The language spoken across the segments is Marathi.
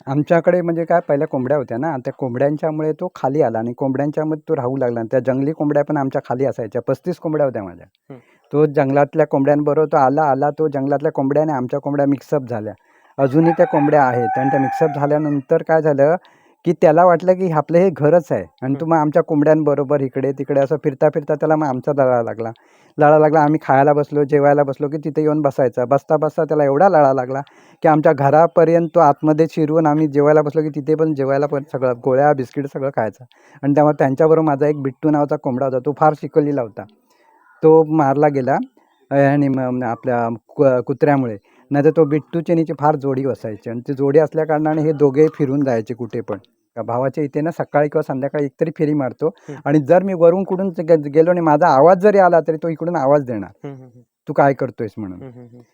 आमच्याकडे म्हणजे काय पहिल्या कोंबड्या होत्या ना, त्या कोंबड्यांच्यामुळे तो खाली आला आणि कोंबड्यांच्यामध्ये तो राहू लागला आणि त्या जंगली कोंबड्या पण आमच्या खाली असायच्या. 35 कोंबड्या होत्या माझ्या. हं. तो जंगलातल्या कोंबड्यांबरोबर तो आला, तो जंगलातल्या कोंबड्या आणि आमच्या कोंबड्या मिक्सअप झाल्या. अजूनही त्या कोंबड्या आहेत आणि त्या मिक्सअप झाल्यानंतर काय झालं, की त्याला वाटलं की आपलं हे घरच आहे आणि तो मग आमच्या कोंबड्यांबरोबर इकडे-तिकडे असं फिरता-फिरता त्याला मग आमचा लळा लागला. लळा लागला, आम्ही खायला बसलो, जेवायला बसलो, की तिथे येऊन बसायचा. बसता-बसता त्याला एवढा लळा लागला, की आमच्या घरापर्यंत तो आतमध्ये शिरून आम्ही जेवायला बसलो, की तिथे पण जेवायला पण सगळं गोळ्या, बिस्किट सगळं खायचा. आणि तेव्हा त्यांच्याबरोबर माझा एक बिट्टू नावाचा कोंबडा होता. तो फार शिकवलेला होता. तो मारला गेला आणि मग आपल्या कुत्र्यामुळे. नाहीतर तो बिट्टूची आणि हिची फार जोडी असायची आणि ती जोडी असल्याकारणाने हे दोघे फिरून जायचे कुठे पण. भावाच्या इथे ना सकाळी किंवा संध्याकाळी एकतरी फेरी मारतो आणि जर मी वरून कुठून गेलो आणि माझा आवाज जरी आला तरी तो इकडून आवाज देणार, तू काय करतोयस म्हणून.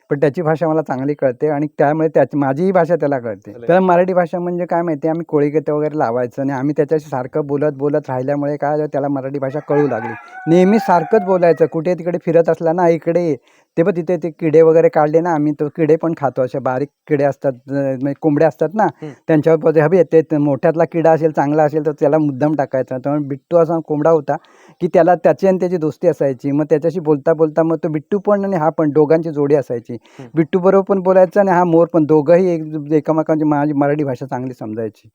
पण त्याची भाषा मला चांगली कळते आणि त्यामुळे माझीही भाषा त्याला कळते. तर मराठी भाषा म्हणजे काय माहिती आहे, आम्ही कोळीगीतं वगैरे लावायचं आणि आम्ही त्याच्याशी सारखं बोलत राहिल्यामुळे काय झालं, त्याला मराठी भाषा कळू लागली. नेहमी सारखंच बोलायचं. कुठे तिकडे फिरत असला ना, इकडे ये. ते पण तिथे ते किडे वगैरे काढले ना आम्ही, तो किडे पण खातो. असे बारीक किडे असतात, म्हणजे कोंबड्या असतात ना, त्यांच्यावर हवी ते मोठ्यातला किडा असेल, चांगला असेल तर त्याला मुद्दाम टाकायचा. त्यामुळे बिट्टू असा कोंबडा होता, की त्याला त्याची आणि त्याची दोस्ती असायची. मग त्याच्याशी बोलता मग तो बिट्टू पण आणि हा पण दोघांची जोडी असायची. बिट्टू बरोबर पण बोलायचा आणि हा मोर पण. दोघंही एकमेकांची माझी मराठी भाषा चांगली समजायची.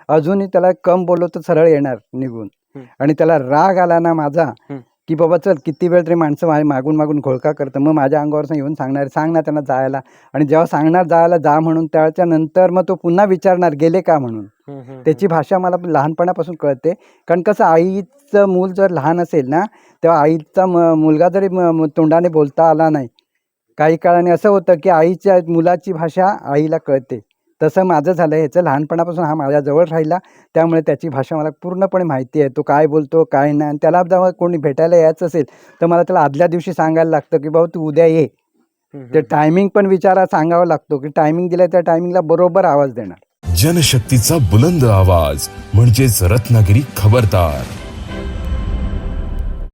अजूनही त्याला कम बोललो तर सरळ येणार निघून. आणि त्याला राग आला ना माझा, की बाबा चल, किती वेळ तरी माणसं मागून घोळका करतं. मग माझ्या अंगावर येऊन सांग ना त्यांना जायला. आणि जेव्हा सांगणार जायला जा म्हणून, त्याच्यानंतर मग तो पुन्हा विचारणार गेले का म्हणून. त्याची भाषा मला लहानपणापासून कळते. कारण कसं, आईचं मूल जर लहान असेल ना, तेव्हा आईचा मुलगा जरी तोंडाने बोलता आला नाही, काही काळाने असं होतं की आईच्या मुलाची भाषा आईला कळते. तसं माझं झालं. ह्याचं लहानपणापासून हा माझ्याजवळ राहिला, त्यामुळे त्याची भाषा मला पूर्णपणे माहिती आहे. तो काय बोलतो काय नाही. आणि त्याला जेव्हा कोणी भेटायला यायचं असेल तर मला त्याला आदल्या दिवशी सांगायला लागतं की बाबा तू उद्या ये. ते टायमिंग पण सांगावं लागतो की टायमिंग दिलं त्या टायमिंगला बरोबर आवाज देणार. जनशक्तीचा बुलंद आवाज म्हणजेच रत्नागिरी खबरदार.